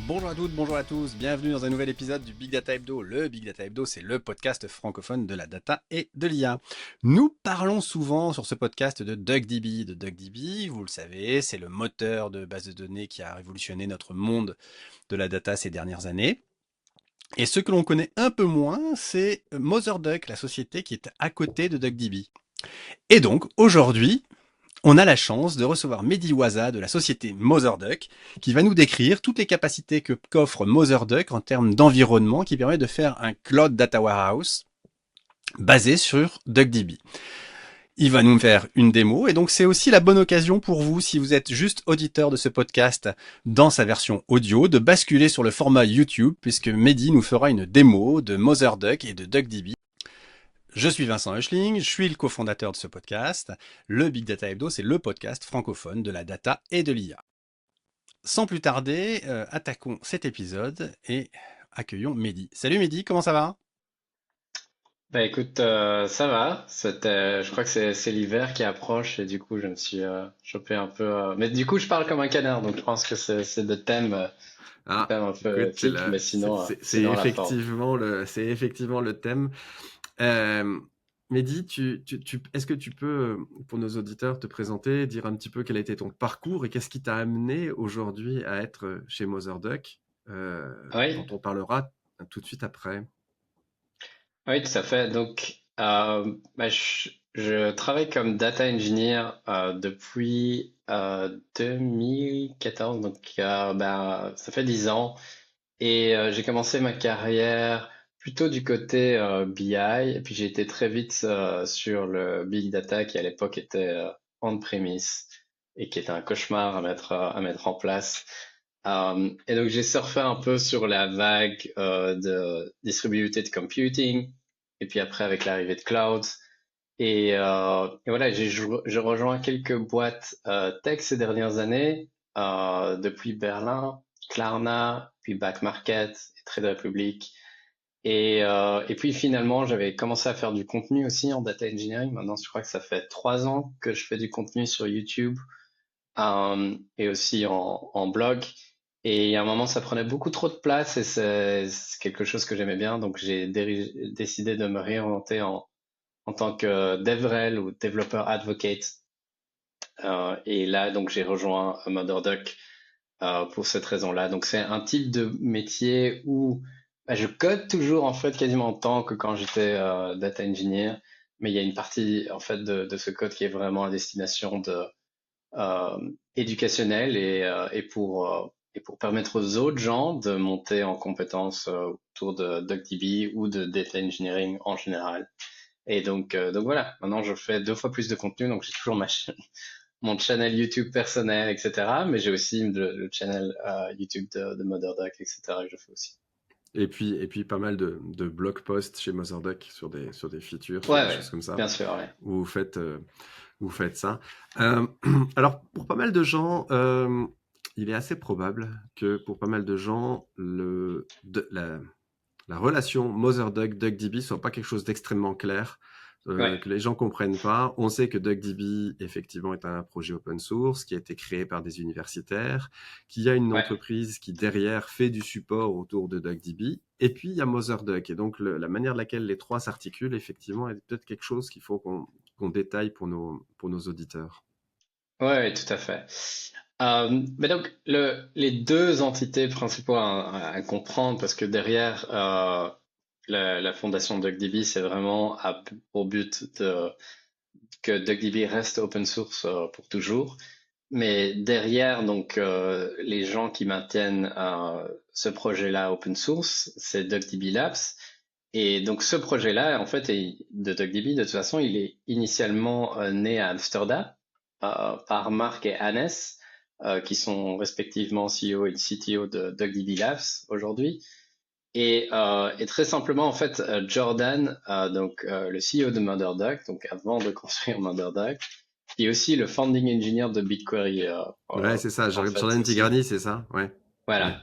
Bonjour à toutes, bonjour à tous, bienvenue dans un nouvel épisode du Big Data Hebdo. Le Big Data Hebdo, c'est le podcast francophone de la data et de l'IA. Nous parlons souvent sur ce podcast de DuckDB. Vous le savez, c'est le moteur de base de données qui a révolutionné notre monde de la data ces dernières années. Et ce que l'on connaît un peu moins, c'est MotherDuck, la société qui est à côté de DuckDB. Et donc, aujourd'hui, on a la chance de recevoir Mehdi Ouaza de la société MotherDuck qui va nous décrire toutes les capacités qu'offre MotherDuck en termes d'environnement qui permet de faire un cloud data warehouse basé sur DuckDB. Il va nous faire une démo et donc c'est aussi la bonne occasion pour vous, si vous êtes juste auditeur de ce podcast dans sa version audio, de basculer sur le format YouTube puisque Mehdi nous fera une démo de MotherDuck et de DuckDB. Je suis Vincent Hushling, je suis le cofondateur de ce podcast. Le Big Data Hebdo, c'est le podcast francophone de la data et de l'IA. Sans plus tarder, attaquons cet épisode et accueillons Mehdi. Salut Mehdi, comment ça va? Bah écoute, ça va. Je crois que c'est l'hiver qui approche et du coup je me suis chopé un peu. Mais du coup je parle comme un canard, donc je pense que c'est le Ah, thème un peu écoute, c'est tic, la, mais c'est sinon la forme. effectivement le thème. Euh, Mehdi, est-ce que tu peux, pour nos auditeurs, te présenter, dire un petit peu quel a été ton parcours et qu'est-ce qui t'a amené aujourd'hui à être chez MotherDuck, dont Oui, on parlera tout de suite après. oui, tout à fait. Donc bah, je travaille comme data engineer depuis 2014, donc bah, ça fait 10 ans. Et j'ai commencé ma carrière plutôt du côté BI, et puis j'ai été très vite sur le Big Data qui à l'époque était on-premise et qui était un cauchemar à mettre en place. Et donc j'ai surfé un peu sur la vague de distributed computing, et puis après avec l'arrivée de cloud. Et voilà, j'ai rejoint quelques boîtes tech ces dernières années, depuis Berlin, Klarna, puis Back Market et Trade Republic. Et puis finalement, j'avais commencé à faire du contenu aussi en data engineering. Maintenant, je crois que ça fait 3 ans que je fais du contenu sur YouTube et aussi en blog. Et il y a un moment, ça prenait beaucoup trop de place et c'est quelque chose que j'aimais bien. Donc décidé de me réorienter en tant que DevRel ou Developer Advocate. Et là, donc, j'ai rejoint MotherDuck pour cette raison-là. Donc, c'est un type de métier où bah, je code toujours en fait quasiment autant que quand j'étais data engineer, mais il y a une partie en fait de ce code qui est vraiment à destination de éducationnelle et pour permettre aux autres gens de monter en compétences autour de DuckDB ou de data engineering en général. Et donc voilà, maintenant je fais 2 fois plus de contenu, donc j'ai toujours mon channel YouTube personnel, etc. Mais j'ai aussi le channel YouTube de MotherDuck, etc. que je fais aussi. Et puis pas mal de blog posts chez MotherDuck sur des features, sur Ouais, des ouais, choses comme ça, bien sûr, ouais. où vous faites ça. Euh, alors, pour pas mal de gens, il est assez probable que pour pas mal de gens, la relation MotherDuck-DuckDB soit pas quelque chose d'extrêmement clair, Ouais, que les gens comprennent pas. On sait que DuckDB, effectivement, est un projet open source qui a été créé par des universitaires, qu'il y a une ouais. entreprise qui, derrière, fait du support autour de DuckDB. Et puis, il y a MotherDuck. Et donc, la manière de laquelle les trois s'articulent, effectivement, est peut-être quelque chose qu'il faut qu'on détaille pour nos auditeurs. Ouais, ouais, tout à fait. Mais donc, les deux entités principales à comprendre, parce que derrière la fondation DuckDB, c'est vraiment pour but que DuckDB reste open source pour toujours. Mais derrière, donc, les gens qui maintiennent ce projet-là open source, c'est DuckDB Labs. Et donc, ce projet-là, en fait, de DuckDB, de toute façon, il est initialement né à Amsterdam par Mark et Hannes, qui sont respectivement CEO et CTO de DuckDB Labs aujourd'hui. Et très simplement, en fait, Jordan, le CEO de MotherDuck, donc avant de construire MotherDuck, qui est aussi le founding engineer de BigQuery, Ouais, c'est ça. en fait Jordan aussi. Tigrani, c'est ça? Ouais. Ouais. Voilà.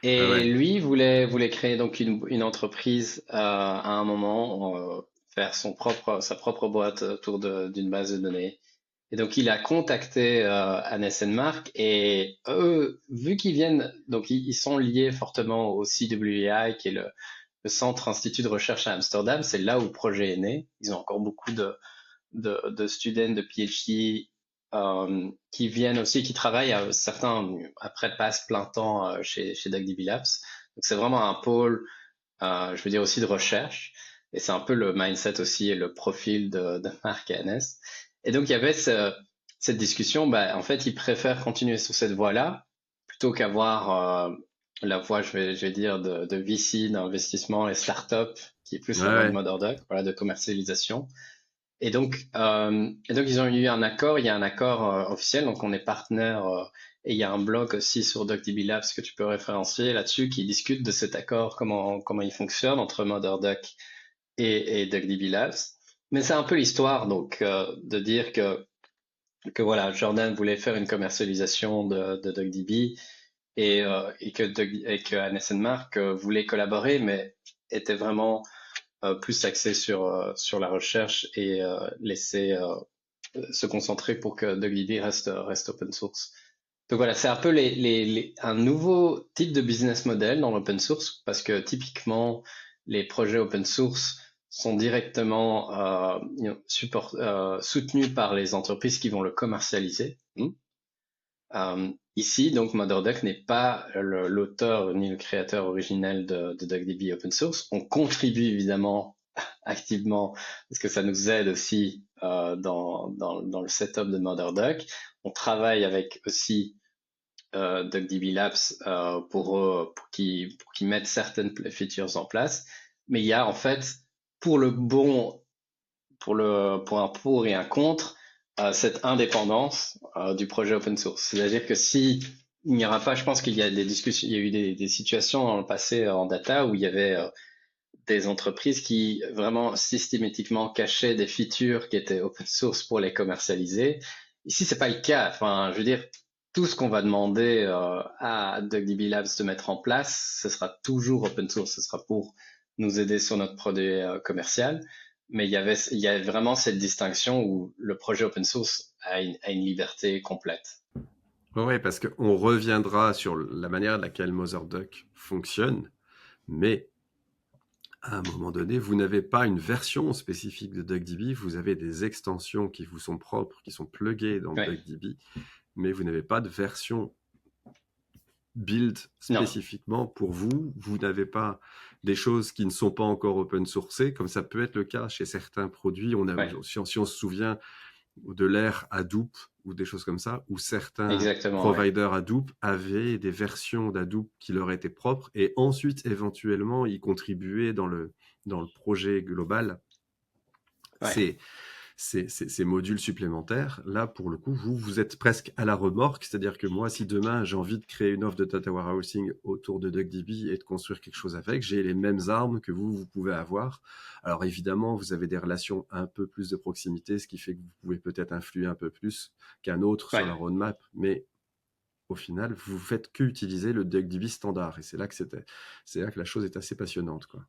Ouais, Et ouais. lui voulait créer donc une entreprise à un moment, faire sa propre boîte autour d'une base de données. Et donc, il a contacté Hannes et Mark et eux, vu qu'ils viennent, donc ils sont liés fortement au CWI, qui est le Centre Institut de Recherche à Amsterdam. C'est là où le projet est né. Ils ont encore beaucoup de students, de PhD qui viennent aussi, qui travaillent, certains après passent plein temps chez DuckDB Labs. Donc c'est vraiment un pôle, je veux dire aussi de recherche. Et c'est un peu le mindset aussi et le profil de Mark et Hannes. Et donc il y avait cette discussion, en fait ils préfèrent continuer sur cette voie-là plutôt qu'avoir la voie, je vais dire, de VC, d'investissement et start-up, qui est plus Ouais, la voie de ouais. Motherduck, voilà, de commercialisation. Et donc, ils ont eu un accord, il y a un accord officiel, donc on est partenaire, et il y a un blog aussi sur DuckDB Labs que tu peux référencier là-dessus qui discute de cet accord, comment il fonctionne entre Motherduck et DuckDB Labs. Mais c'est un peu l'histoire, donc, de dire que voilà, Jordan voulait faire une commercialisation de DuckDB et que Hannes and Mark voulaient collaborer, mais étaient vraiment plus axé sur la recherche et laisser se concentrer pour que DuckDB reste open source. Donc voilà, c'est un peu un nouveau type de business model dans l'open source parce que typiquement les projets open source sont directement soutenus par les entreprises qui vont le commercialiser. Ici, donc, Motherduck n'est pas l'auteur ni le créateur originel de DuckDB open source. On contribue évidemment activement parce que ça nous aide aussi dans le setup de Motherduck. On travaille avec aussi DuckDB Labs pour qu'ils mettent certaines features en place. Mais il y a en fait pour le bon, pour un pour et un contre cette indépendance du projet open source. C'est-à-dire que si il n'y aura pas, je pense qu'il y a des discussions, il y a eu des situations dans le passé en data où il y avait des entreprises qui vraiment systématiquement cachaient des features qui étaient open source pour les commercialiser. Ici, c'est pas le cas. Enfin, je veux dire, tout ce qu'on va demander à DuckDB Labs de mettre en place, ce sera toujours open source. Ce sera pour nous aider sur notre produit commercial. Mais il y a vraiment cette distinction où le projet open source a une liberté complète. Ouais, ouais, parce qu'on reviendra sur la manière de laquelle Motherduck fonctionne, mais à un moment donné, vous n'avez pas une version spécifique de DuckDB, vous avez des extensions qui vous sont propres, qui sont pluguées dans Ouais. DuckDB, mais vous n'avez pas de version build Non. spécifiquement pour vous. Vous n'avez pas des choses qui ne sont pas encore open sourcées, comme ça peut être le cas chez certains produits. Ouais. Si on se souvient de l'ère Hadoop ou des choses comme ça, où certains Exactement. Ouais. providers Hadoop avaient des versions d'Hadoop qui leur étaient propres et ensuite éventuellement y contribuaient dans le projet global. Ouais. Ces modules supplémentaires, là, pour le coup, vous êtes presque à la remorque. C'est-à-dire que moi, si demain, j'ai envie de créer une offre de data warehousing autour de DuckDB et de construire quelque chose avec, j'ai les mêmes armes que vous pouvez avoir. Alors, évidemment, vous avez des relations un peu plus de proximité, ce qui fait que vous pouvez peut-être influer un peu plus qu'un autre sur Ouais. la roadmap. Mais au final, vous faites qu'utiliser le DuckDB standard. Et c'est là que la chose est assez passionnante, quoi.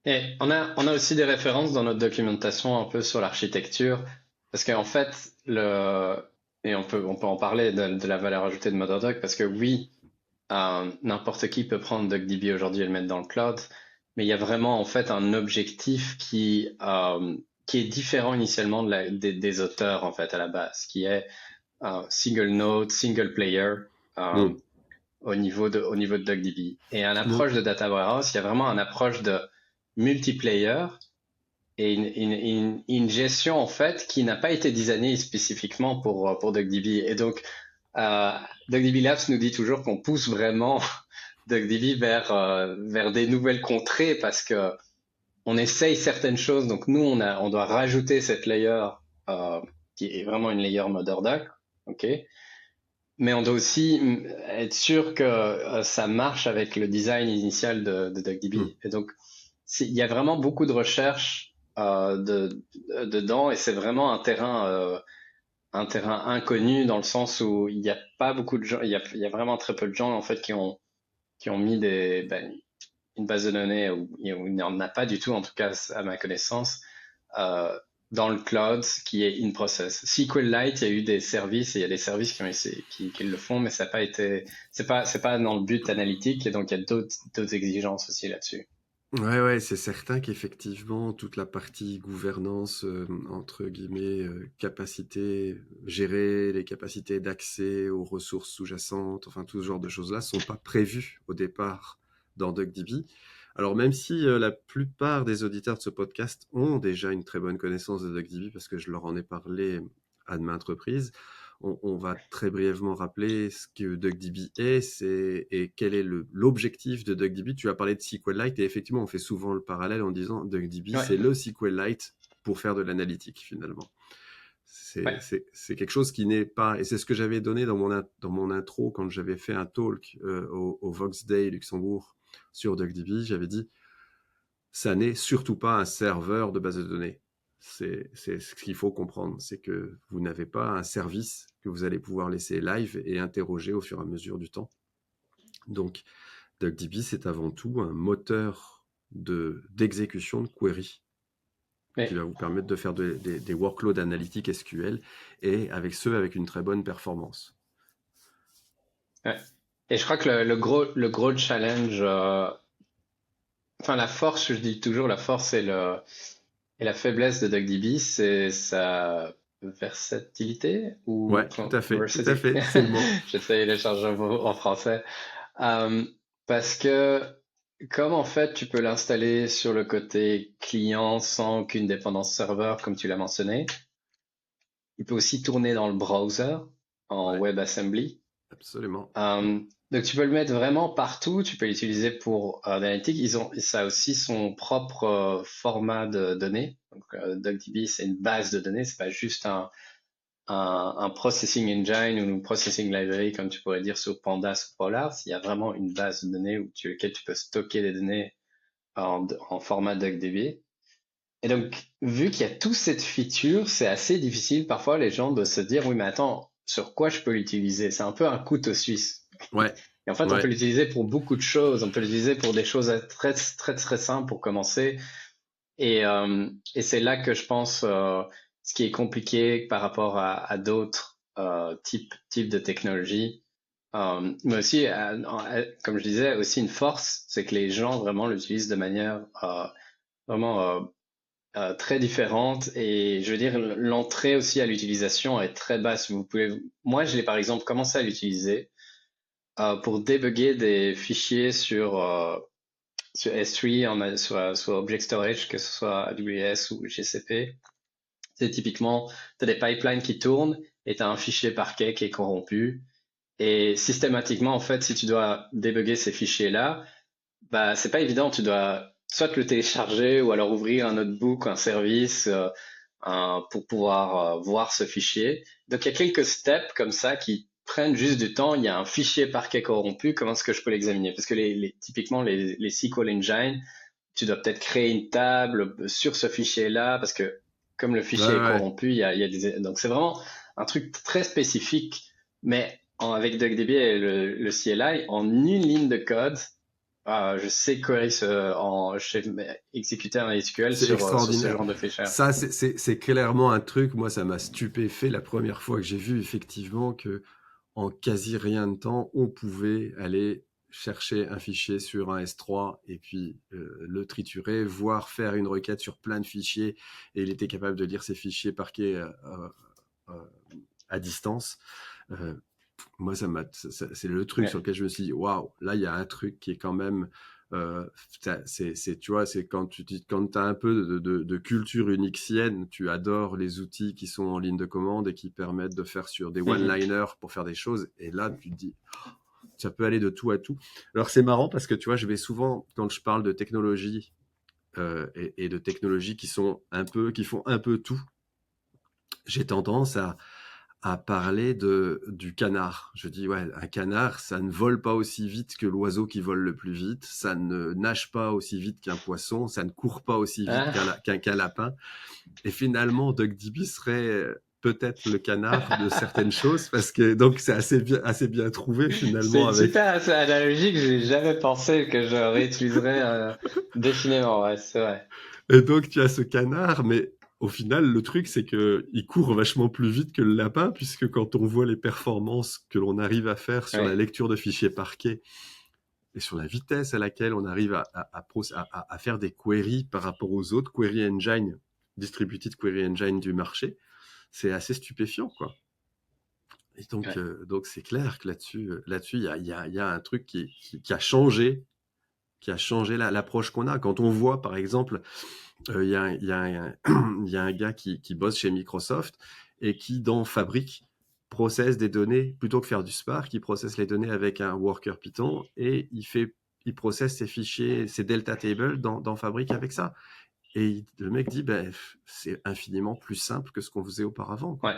Et on a aussi des références dans notre documentation un peu sur l'architecture, parce qu'en fait, et on peut en parler de la valeur ajoutée de Motherduck, parce que oui, n'importe qui peut prendre DuckDB aujourd'hui et le mettre dans le cloud, mais il y a vraiment en fait un objectif qui est différent initialement des auteurs en fait à la base, qui est single node, single player au niveau de DuckDB. Et à l'approche de Data Warehouse, il y a vraiment une approche de multiplayer et une gestion en fait qui n'a pas été designée spécifiquement pour DuckDB. Et donc, DuckDB Labs nous dit toujours qu'on pousse vraiment DuckDB vers des nouvelles contrées parce que on essaye certaines choses. Donc nous, on doit rajouter cette layer qui est vraiment une layer Motherduck, ok. Mais on doit aussi être sûr que ça marche avec le design initial de DuckDB. Et donc, il y a vraiment beaucoup de recherche dedans et c'est vraiment un terrain inconnu dans le sens où il n'y a pas beaucoup de gens, il y a vraiment très peu de gens en fait qui ont mis une base de données où il n'y en a pas du tout, en tout cas à ma connaissance, dans le cloud qui est in process. SQLite, il y a eu des services et il y a des services qui ont essayé, qui le font, mais ça n'a pas été, c'est pas dans le but analytique et donc il y a d'autres exigences aussi là-dessus. Ouais, c'est certain qu'effectivement, toute la partie gouvernance, entre guillemets, capacité, gérer les capacités d'accès aux ressources sous-jacentes, enfin tout ce genre de choses-là, sont pas prévues au départ dans DuckDB. Alors même si la plupart des auditeurs de ce podcast ont déjà une très bonne connaissance de DuckDB, parce que je leur en ai parlé à de maintes reprises, on va très brièvement rappeler ce que DuckDB est et quel est l'objectif de DuckDB. Tu as parlé de SQLite et effectivement, on fait souvent le parallèle en disant DuckDB, Ouais. c'est le SQLite pour faire de l'analytique finalement. Ouais. C'est quelque chose qui n'est pas, et c'est ce que j'avais donné dans mon intro quand j'avais fait un talk au Vox Day Luxembourg sur DuckDB. J'avais dit, ça n'est surtout pas un serveur de base de données. C'est ce qu'il faut comprendre, c'est que vous n'avez pas un service que vous allez pouvoir laisser live et interroger au fur et à mesure du temps. Donc, DuckDB, c'est avant tout un moteur d'exécution de query qui va vous permettre de faire des workloads analytiques SQL et avec une très bonne performance. Ouais. Et je crois que le gros challenge, enfin la force, je dis toujours, la force et la faiblesse de DuckDB, c'est sa versatilité ou Ouais, tout à fait, c'est le mot. J'essaye de changer un mot en français. Parce que comme en fait tu peux l'installer sur le côté client sans aucune dépendance serveur, comme tu l'as mentionné, il peut aussi tourner dans le browser en WebAssembly. Absolument. Donc tu peux le mettre vraiment partout, tu peux l'utiliser pour l'analytique. Ça a aussi son propre format de données. Donc DuckDB, c'est une base de données, c'est pas juste un processing engine ou une processing library comme tu pourrais dire sur Pandas ou Polars. Il y a vraiment une base de données laquelle tu peux stocker des données en format DuckDB. Et donc, vu qu'il y a toute cette feature, c'est assez difficile parfois les gens de se dire, oui, mais attends, sur quoi je peux l'utiliser? C'est un peu un couteau suisse. Ouais. Et en fait, on peut l'utiliser pour beaucoup de choses. On peut l'utiliser pour des choses très, très, très simples pour commencer. Et c'est là que je pense ce qui est compliqué par rapport à d'autres types de technologies. Mais aussi, comme je disais, aussi une force, c'est que les gens vraiment l'utilisent de manière vraiment très différente. Et je veux dire, l'entrée aussi à l'utilisation est très basse. Moi, je l'ai par exemple commencé à l'utiliser pour débugger des fichiers sur S3, sur Object Storage, que ce soit AWS ou GCP. C'est typiquement, tu as des pipelines qui tournent et tu as un fichier parquet qui est corrompu. Et systématiquement, en fait, si tu dois débugger ces fichiers-là, bah, c'est pas évident. Tu dois soit le télécharger ou alors ouvrir un notebook, un service pour pouvoir voir ce fichier. Donc, il y a quelques steps comme ça qui prennent juste du temps. Il y a un fichier parquet corrompu. Comment est-ce que je peux l'examiner? Parce que typiquement, les SQL Engine, tu dois peut-être créer une table sur ce fichier-là parce que comme le fichier est corrompu, il y a donc c'est vraiment un truc très spécifique. Mais avec DuckDB et le CLI, en une ligne de code, je sais exécuter un SQL sur ce genre de fichier. Ça, c'est clairement un truc, moi, ça m'a stupéfait la première fois que j'ai vu effectivement que en quasi rien de temps, on pouvait aller chercher un fichier sur un S3 et puis le triturer, voire faire une requête sur plein de fichiers, et il était capable de lire ces fichiers parqués à distance. Moi, c'est le truc sur lequel je me suis dit, waouh, là, il y a un truc qui est quand même, tu vois, c'est quand tu as un peu de culture unixienne, tu adores les outils qui sont en ligne de commande et qui permettent de faire sur des one-liners pour faire des choses. Et là, tu te dis, ça peut aller de tout à tout. Alors, c'est marrant parce que, tu vois, je vais souvent, quand je parle de technologie et de technologies qui font un peu tout, j'ai tendance à parler du canard. Je dis, ouais, un canard, ça ne vole pas aussi vite que l'oiseau qui vole le plus vite, ça ne nage pas aussi vite qu'un poisson, ça ne court pas aussi vite qu'un lapin. Et finalement, DuckDB serait peut-être le canard de certaines choses, parce que donc c'est assez bien trouvé finalement. C'est super analogique, j'ai jamais pensé que je réutiliserais définitivement, ouais, c'est vrai. Et donc tu as ce canard, mais au final, le truc, c'est qu'il court vachement plus vite que le lapin, puisque quand on voit les performances que l'on arrive à faire sur la lecture de fichiers parquet et sur la vitesse à laquelle on arrive à faire des queries par rapport aux autres query engine, distributed query engine du marché, c'est assez stupéfiant, quoi. Et donc c'est clair que là-dessus, il y a un truc qui a changé l'approche qu'on a. Quand on voit, par exemple, il y a un gars qui bosse chez Microsoft et qui, dans Fabric, processe des données, plutôt que faire du Spark, il processe les données avec un worker Python et il processe ses fichiers, ses delta tables dans Fabric avec ça. Et le mec dit, c'est infiniment plus simple que ce qu'on faisait auparavant, quoi. Ouais.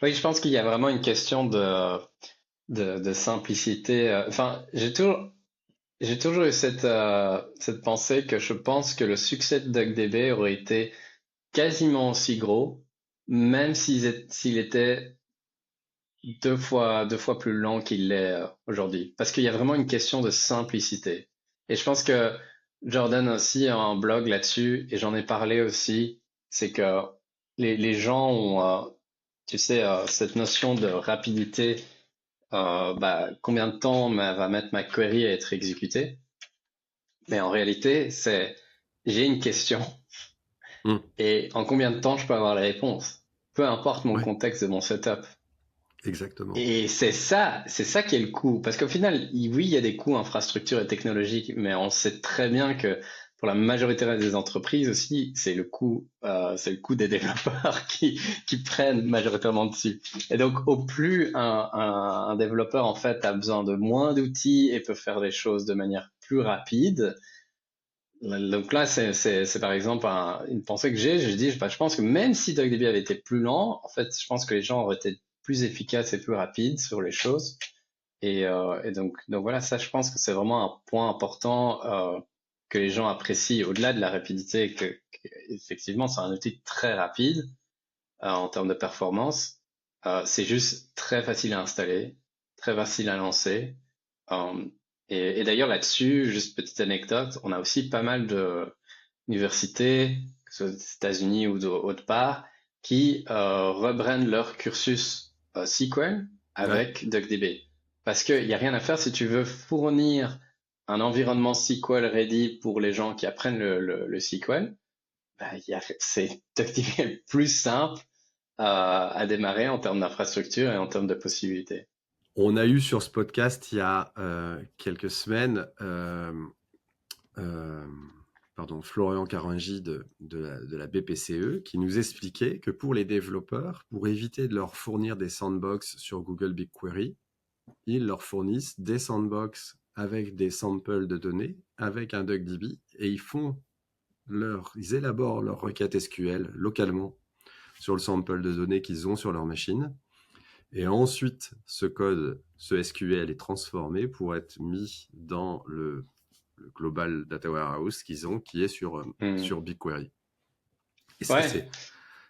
Oui, je pense qu'il y a vraiment une question de simplicité. Enfin, j'ai toujours eu cette pensée que je pense que le succès de DuckDB aurait été quasiment aussi gros, même s'il était deux fois plus lent qu'il l'est aujourd'hui. Parce qu'il y a vraiment une question de simplicité. Et je pense que Jordan aussi a un blog là-dessus, et j'en ai parlé aussi, c'est que les gens ont, tu sais, cette notion de rapidité. Combien de temps va mettre ma query à être exécutée? Mais en réalité, j'ai une question Mm. et en combien de temps je peux avoir la réponse? Peu importe mon Ouais, contexte de mon setup. exactement. Et c'est ça qui est le coût. Parce qu'au final, oui, il y a des coûts infrastructures et technologiques, mais on sait très bien que pour la majorité des entreprises aussi, c'est le coût des développeurs qui prennent majoritairement dessus. Et donc, au plus un développeur en fait a besoin de moins d'outils et peut faire les choses de manière plus rapide. Donc là, c'est par exemple une pensée que j'ai. Je dis, je pense que même si DuckDB avait été plus lent, en fait, je pense que les gens auraient été plus efficaces et plus rapides sur les choses. Et donc voilà, ça, je pense que c'est vraiment un point important que les gens apprécient au-delà de la rapidité, effectivement, c'est un outil très rapide en termes de performance. C'est juste très facile à installer, très facile à lancer. Euh, et d'ailleurs, là-dessus, juste petite anecdote, on a aussi pas mal d'universités, que ce soit aux États-Unis ou d'autre part, qui rebrandent leur cursus SQL Ouais. avec DuckDB. Parce qu'il n'y a rien à faire si tu veux fournir un environnement SQL ready pour les gens qui apprennent le SQL. C'est DuckDB est le plus simple à démarrer en termes d'infrastructure et en termes de possibilités. On a eu sur ce podcast il y a quelques semaines Florian Caringi de la BPCE qui nous expliquait que pour les développeurs, pour éviter de leur fournir des sandbox sur Google BigQuery, ils leur fournissent des sandbox avec des samples de données, avec un DuckDB, et ils élaborent leur requête SQL localement sur le sample de données qu'ils ont sur leur machine. Et ensuite, ce SQL est transformé pour être mis dans le Global Data Warehouse qu'ils ont, qui est sur BigQuery. Et ça, Ouais.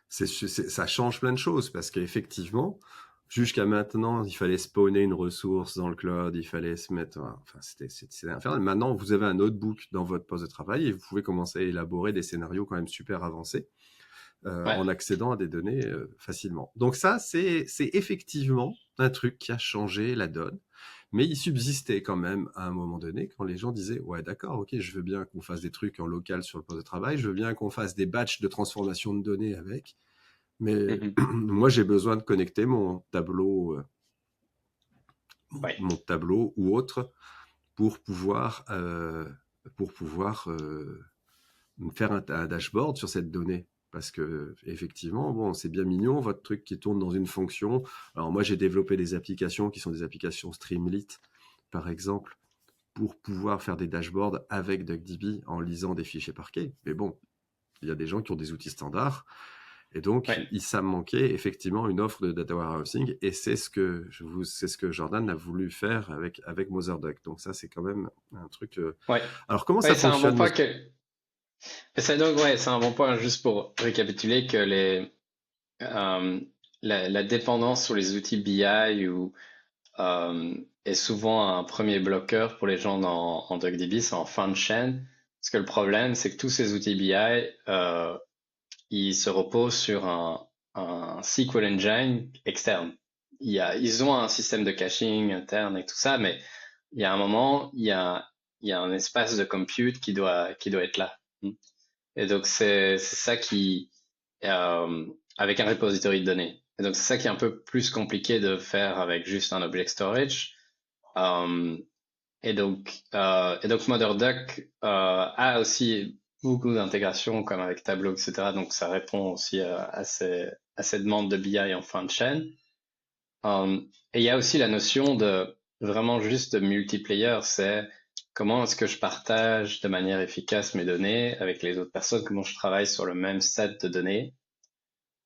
ça change plein de choses parce qu'effectivement, jusqu'à maintenant, il fallait spawner une ressource dans le cloud, il fallait se mettre... Enfin, c'était infernal. Maintenant, vous avez un notebook dans votre poste de travail et vous pouvez commencer à élaborer des scénarios quand même super avancés en accédant à des données facilement. Donc ça, c'est effectivement un truc qui a changé la donne. Mais il subsistait quand même à un moment donné quand les gens disaient « Ouais, d'accord, ok, je veux bien qu'on fasse des trucs en local sur le poste de travail, je veux bien qu'on fasse des batchs de transformation de données avec, mais moi, j'ai besoin de connecter mon tableau, mon tableau ou autre pour pouvoir me faire un dashboard sur cette donnée. » Parce que effectivement, bon, c'est bien mignon votre truc qui tourne dans une fonction. Alors moi, j'ai développé des applications qui sont des applications Streamlit, par exemple, pour pouvoir faire des dashboards avec DuckDB en lisant des fichiers parquets. Mais bon, il y a des gens qui ont des outils standards. Et donc, ça me manquait effectivement une offre de data warehousing. Et c'est ce que Jordan a voulu faire avec MotherDuck. Donc ça, c'est quand même un truc... Alors, comment ça fonctionne? C'est un bon point c'est un bon point juste pour récapituler que la dépendance sur les outils BI est souvent un premier bloqueur pour les gens en DuckDB, c'est en fin de chaîne. Parce que le problème, c'est que tous ces outils BI il se repose sur un SQL engine externe. Ils ont un système de caching interne et tout ça, mais il y a un moment, il y a un espace de compute qui doit être là. Et donc, c'est ça qui, euh, avec un repository de données. Et donc, c'est ça qui est un peu plus compliqué de faire avec juste un object storage. Euh, et donc MotherDuck a aussi beaucoup d'intégrations comme avec Tableau, etc. Donc ça répond aussi à ces demandes de BI en fin de chaîne. Et il y a aussi la notion de vraiment juste de multiplayer, c'est comment est-ce que je partage de manière efficace mes données avec les autres personnes, comment je travaille sur le même set de données,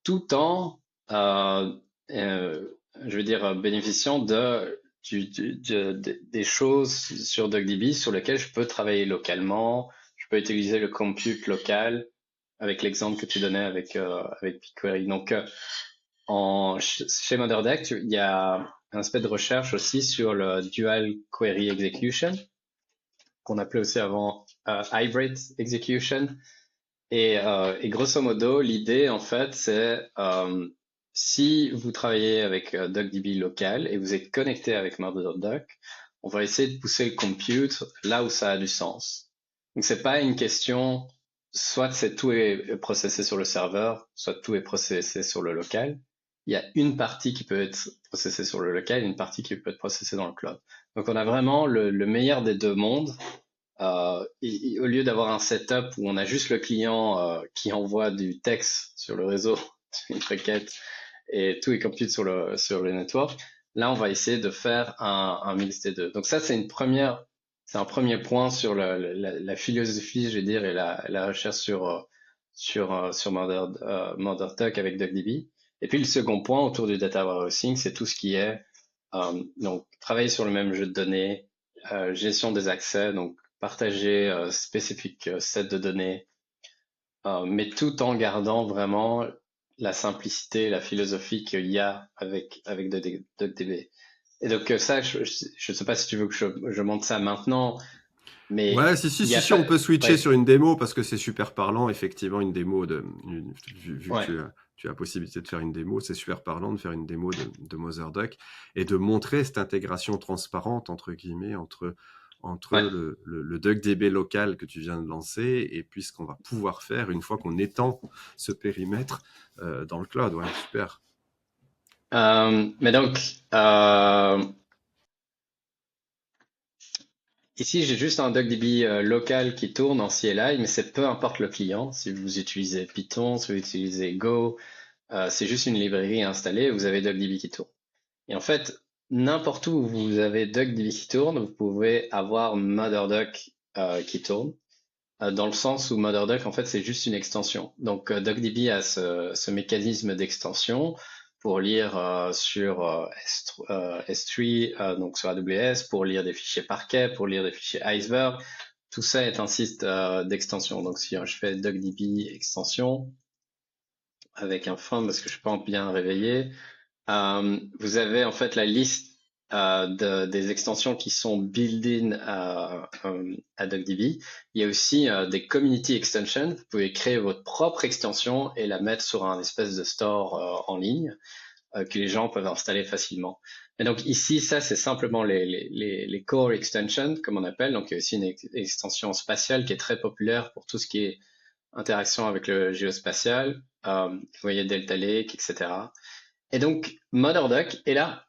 tout en, euh, euh, je veux dire, bénéficiant des choses sur DuckDB sur lesquelles je peux travailler localement, je peux utiliser le compute local avec l'exemple que tu donnais avec BigQuery. Donc, chez MotherDuck, il y a un aspect de recherche aussi sur le Dual Query Execution, qu'on appelait aussi avant Hybrid Execution. Et grosso modo, l'idée, en fait, c'est si vous travaillez avec DuckDB local et vous êtes connecté avec MotherDuck, on va essayer de pousser le compute là où ça a du sens. Donc, c'est pas une question, soit tout est processé sur le serveur, soit tout est processé sur le local. Il y a une partie qui peut être processée sur le local et une partie qui peut être processée dans le cloud. Donc, on a vraiment le meilleur des deux mondes. Au lieu d'avoir un setup où on a juste le client qui envoie du texte sur le réseau, une requête, et tout est compute sur le network, là on va essayer de faire un mix des deux. Donc ça c'est un premier point sur la philosophie, je vais dire, et la recherche sur MotherDuck avec DuckDB. Et puis le second point autour du data warehousing, c'est tout ce qui est donc travailler sur le même jeu de données, gestion des accès, donc partager spécifique set de données, mais tout en gardant vraiment la simplicité, la philosophie qu'il y a avec DuckDB. Et donc ça, je ne sais pas si tu veux que je montre ça maintenant, Ouais, mais il y a si, pas... on peut switcher Ouais, sur une démo parce que c'est super parlant, effectivement, une démo vu que ouais, tu as la possibilité de faire une démo, c'est super parlant de faire une démo de MotherDuck et de montrer cette intégration transparente, entre guillemets, entre ouais. le DuckDB local que tu viens de lancer et puis ce qu'on va pouvoir faire une fois qu'on étend ce périmètre dans le cloud. Ouais, super. Mais donc, euh, ici, j'ai juste un DuckDB local qui tourne en CLI, mais c'est peu importe le client. Si vous utilisez Python, si vous utilisez Go, c'est juste une librairie installée, vous avez DuckDB qui tourne. Et en fait, n'importe où vous avez DuckDB qui tourne, vous pouvez avoir MotherDuck qui tourne, dans le sens où MotherDuck, en fait, c'est juste une extension. Donc, DuckDB a ce mécanisme d'extension pour lire sur S3, donc sur AWS, pour lire des fichiers Parquet, pour lire des fichiers Iceberg. Tout ça est un site d'extension. Donc, si je fais DuckDB extension avec un from parce que je suis pas bien réveillé, vous avez en fait la liste des extensions qui sont built-in à DuckDB. Il y a aussi des community extensions. Vous pouvez créer votre propre extension et la mettre sur un espèce de store en ligne que les gens peuvent installer facilement. Et donc ici, ça c'est simplement les core extensions, comme on appelle. Donc il y a aussi une extension spatiale qui est très populaire pour tout ce qui est interaction avec le géospatial. Vous voyez Delta Lake, etc. Et donc, MotherDuck est là.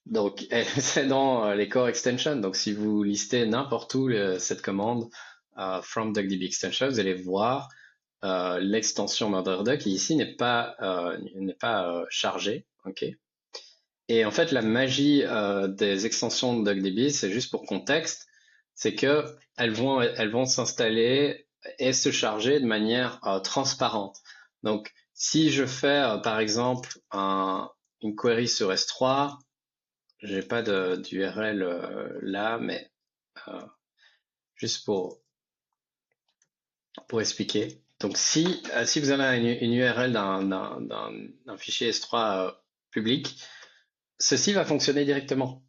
Donc, c'est dans les core extensions. Donc, si vous listez n'importe où cette commande from DuckDB extension, vous allez voir l'extension MotherDuck qui ici n'est pas chargée. Ok. Et en fait, la magie des extensions de DuckDB, c'est juste pour contexte, c'est que elles vont s'installer et se charger de manière transparente. Donc, si je fais par exemple une query sur S3, j'ai pas d'URL là, mais euh, juste pour expliquer. Donc, si vous avez une URL d'un fichier S3 public, ceci va fonctionner directement.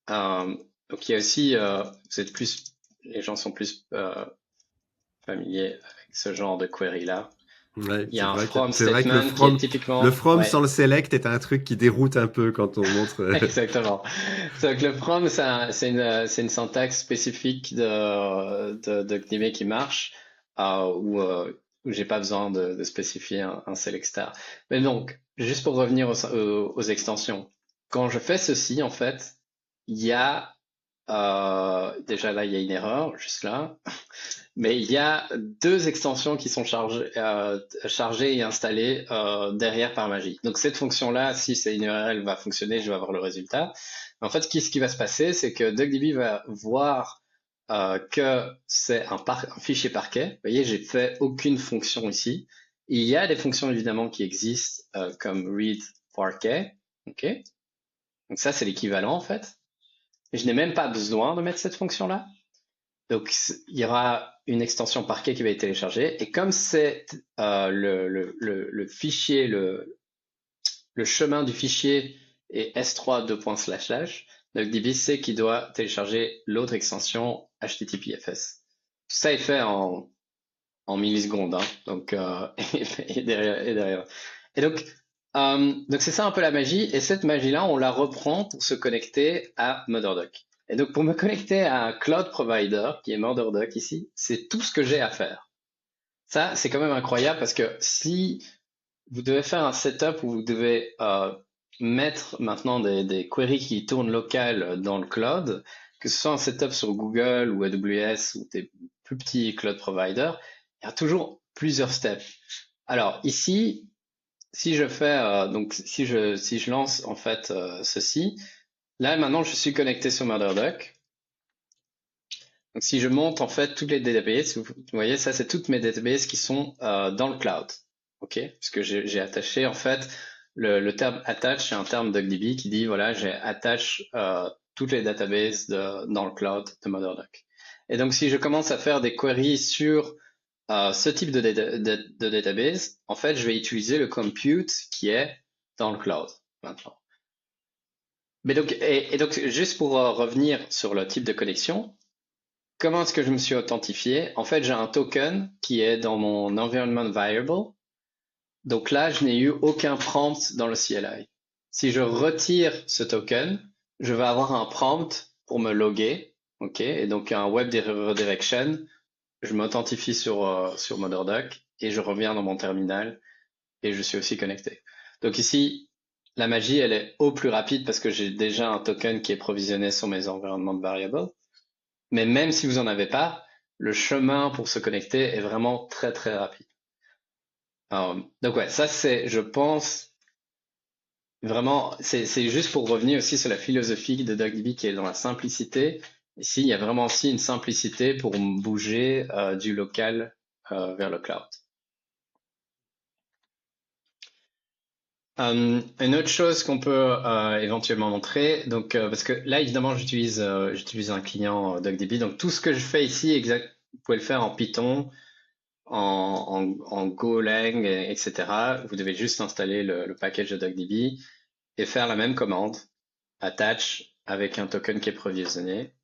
Donc il y a aussi, les gens sont plus familiers avec ce genre de query là. Ouais, Il y a un c'est from vrai que statement qui est typiquement, le from ouais, sans le select est un truc qui déroute un peu quand on montre. exactement. C'est que le from, c'est une syntaxe spécifique de Gdb qui marche, où j'ai pas besoin de spécifier un select star. Mais donc, juste pour revenir aux extensions, quand je fais ceci, en fait, il y a, déjà là, il y a une erreur, juste là. Mais il y a deux extensions qui sont chargées et installées derrière par magie. Donc cette fonction-là, si c'est une URL, va fonctionner, je vais avoir le résultat. En fait, ce qui va se passer, c'est que DuckDB va voir que c'est un fichier parquet. Vous voyez, j'ai fait aucune fonction ici. Il y a des fonctions évidemment qui existent comme read parquet. Ok. Donc ça, c'est l'équivalent en fait. Mais je n'ai même pas besoin de mettre cette fonction-là. Donc, il y aura une extension Parquet qui va être téléchargée. Et comme c'est le fichier, le chemin du fichier est s3 donc DB sait qu'il doit télécharger l'autre extension HTTPFS. Tout ça est fait en millisecondes. Hein. Donc, et derrière. Et donc c'est ça un peu la magie. Et cette magie-là, on la reprend pour se connecter à MotherDuck. Et donc, pour me connecter à un cloud provider, qui est MotherDuck ici, c'est tout ce que j'ai à faire. Ça, c'est quand même incroyable parce que si vous devez faire un setup où vous devez mettre maintenant des queries qui tournent locales dans le cloud, que ce soit un setup sur Google ou AWS ou des plus petits cloud providers, il y a toujours plusieurs steps. Alors ici, si je fais donc si je lance en fait ceci, là maintenant je suis connecté sur MotherDuck. Donc si je monte en fait toutes les databases, vous voyez ça c'est toutes mes databases qui sont dans le cloud, ok? Puisque j'ai attaché en fait le terme attach, c'est un terme DuckDB qui dit voilà j'ai attache toutes les databases dans le cloud de MotherDuck. Et donc si je commence à faire des queries sur ce type de database, en fait je vais utiliser le compute qui est dans le cloud maintenant. Mais donc et donc juste pour revenir sur le type de connexion. Comment est-ce que je me suis authentifié? En fait, j'ai un token qui est dans mon environment variable. Donc là, je n'ai eu aucun prompt dans le CLI. Si je retire ce token, je vais avoir un prompt pour me loguer. OK? Et donc un web redirection. Je m'authentifie sur MotherDuck et je reviens dans mon terminal et je suis aussi connecté. Donc ici, la magie, elle est au plus rapide parce que j'ai déjà un token qui est provisionné sur mes environnements variables. Mais même si vous en avez pas, le chemin pour se connecter est vraiment très très rapide. Donc ouais, ça c'est, je pense, vraiment, c'est juste pour revenir aussi sur la philosophie de DuckDB qui est dans la simplicité. Ici, il y a vraiment aussi une simplicité pour bouger du local vers le cloud. Une autre chose qu'on peut éventuellement montrer, donc parce que là évidemment j'utilise un client DuckDB, donc tout ce que je fais ici, vous pouvez le faire en Python, en Golang, etc. Vous devez juste installer le package de DuckDB et faire la même commande, attach avec un token qui est provisionné.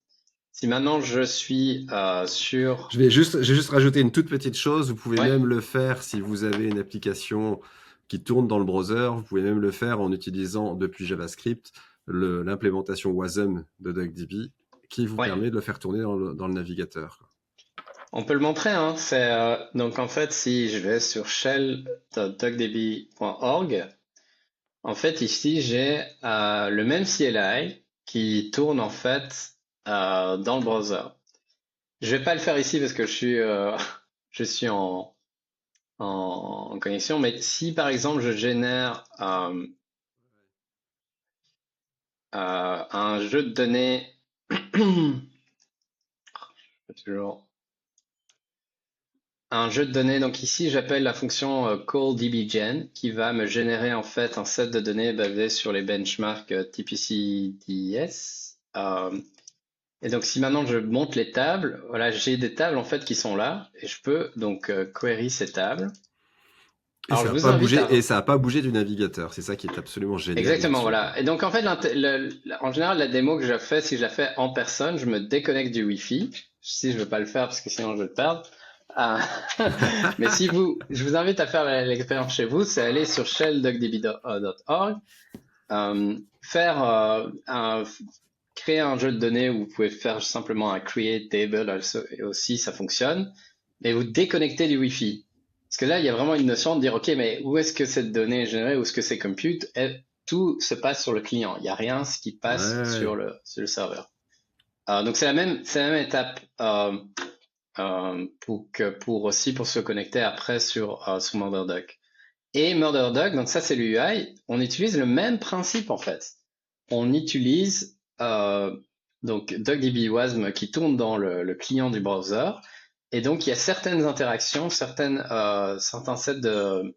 Si maintenant je suis sur... Je vais juste rajouter une toute petite chose. Vous pouvez Ouais, même le faire si vous avez une application qui tourne dans le browser. Vous pouvez même le faire en utilisant depuis JavaScript l'implémentation Wasm de DuckDB qui vous ouais. permet de le faire tourner dans le navigateur. On peut le montrer, hein. Donc en fait, si je vais sur shell.duckdb.org, en fait ici j'ai le même CLI qui tourne en fait dans le browser. Je vais pas le faire ici parce que je suis en connexion, mais si par exemple je génère un jeu de données, toujours un jeu de données, donc ici j'appelle la fonction callDBGen qui va me générer en fait un set de données basé sur les benchmarks TPC-DS. Et donc si maintenant je monte les tables, voilà, j'ai des tables en fait qui sont là et je peux donc query ces tables. Et Alors ça je n'a vous pas invite bougé, à... et ça a pas bougé du navigateur. C'est ça qui est absolument génial Exactement, là-dessus. voilà. Et donc en fait, en général, la démo que je fais, si je la fais en personne, je me déconnecte du Wi-Fi. Si je veux pas le faire parce que sinon je vais le perdre. Euh, mais je vous invite à faire l'expérience chez vous, c'est aller sur shelldugdb.org, faire créer un jeu de données où vous pouvez faire simplement un create table et aussi ça fonctionne, mais vous déconnectez du Wi-Fi. Parce que là, il y a vraiment une notion de dire, OK, mais où est-ce que cette donnée est générée, où est-ce que c'est compute? Et tout se passe sur le client. Il n'y a rien ce qui passe sur le serveur. Donc c'est la même étape pour se connecter après sur MurderDuck. Et MurderDuck, donc ça c'est l'UI, on utilise le même principe en fait. On utilise donc DuckDB Wasm qui tourne dans le client du browser, et donc il y a certaines interactions, certains sets de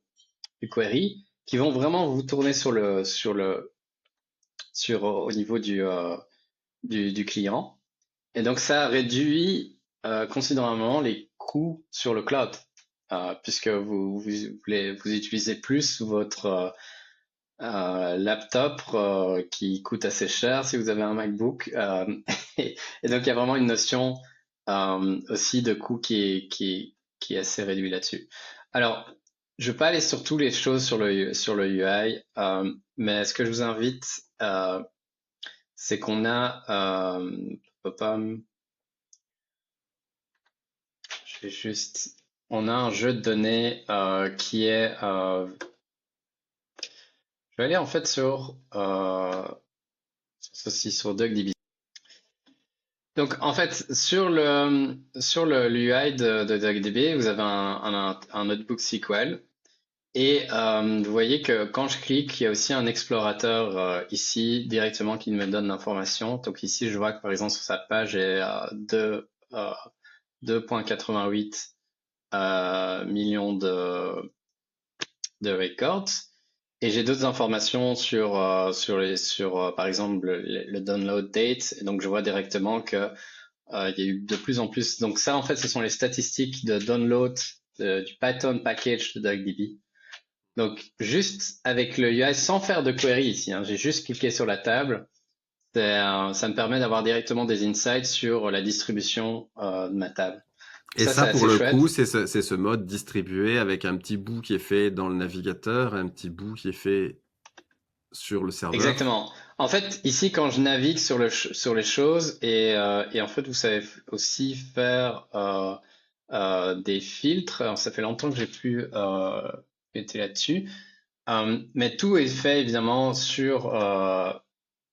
query qui vont vraiment vous tourner au niveau du client. Et donc ça réduit considérablement les coûts sur le cloud, puisque vous utilisez plus votre laptop qui coûte assez cher si vous avez un MacBook. Et donc il y a vraiment une notion aussi de coût qui est assez réduit là-dessus. Alors, je ne vais pas aller sur toutes les choses sur le UI, mais ce que je vous invite, c'est qu'on a on a un jeu de données qui est je vais aller en fait sur DuckDB. Donc en fait sur l'UI de DuckDB, vous avez un notebook SQL et vous voyez que quand je clique, il y a aussi un explorateur ici directement qui me donne l'information. Donc ici je vois que par exemple sur sa page il y a 2,88 millions de records. Et j'ai d'autres informations sur par exemple le download date. Et donc je vois directement que il y a eu de plus en plus. Donc ça en fait ce sont les statistiques de download du Python package de DuckDB. Donc juste avec le UI sans faire de query ici, j'ai juste cliqué sur la table. Ça me permet d'avoir directement des insights sur la distribution de ma table. Et ça pour le coup, c'est ce mode distribué avec un petit bout qui est fait dans le navigateur, un petit bout qui est fait sur le serveur. Exactement. En fait, ici, quand je navigue sur les choses, et en fait, vous savez aussi faire des filtres. Alors, ça fait longtemps que j'ai plus été là-dessus. Mais tout est fait évidemment sur